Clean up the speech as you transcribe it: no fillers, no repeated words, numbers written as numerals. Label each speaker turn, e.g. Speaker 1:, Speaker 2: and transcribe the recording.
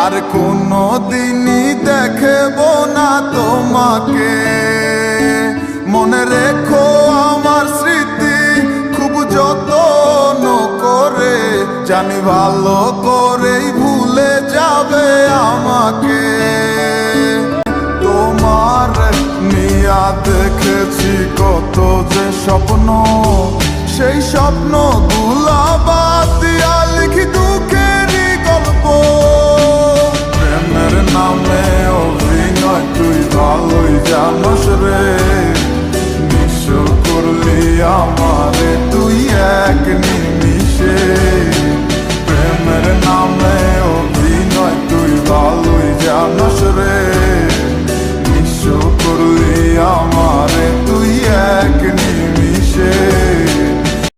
Speaker 1: আর কোনো দিনই দেখব না তোমাকে। মনে রেখো আমার স্মৃতি খুব যত্ন করে, জানি ভালো করেই ভুলে যাবে আমাকে। তোমার নিয়া দেখেছি কত যে স্বপ্ন, সেই স্বপ্ন গুলা বাদ দিয়া লিখি দুঃখেরই গল্প। প্রেমের নামে অভিনয় তুই ভালোই জানোস রে, নিঃস্ব করলি আমারে তুই এক নিমিষে। প্রেমের নামে অভিনয় তুই ভালোই জানোস রে, নিঃস্ব করলি আমারে তুই এক নিমিষে।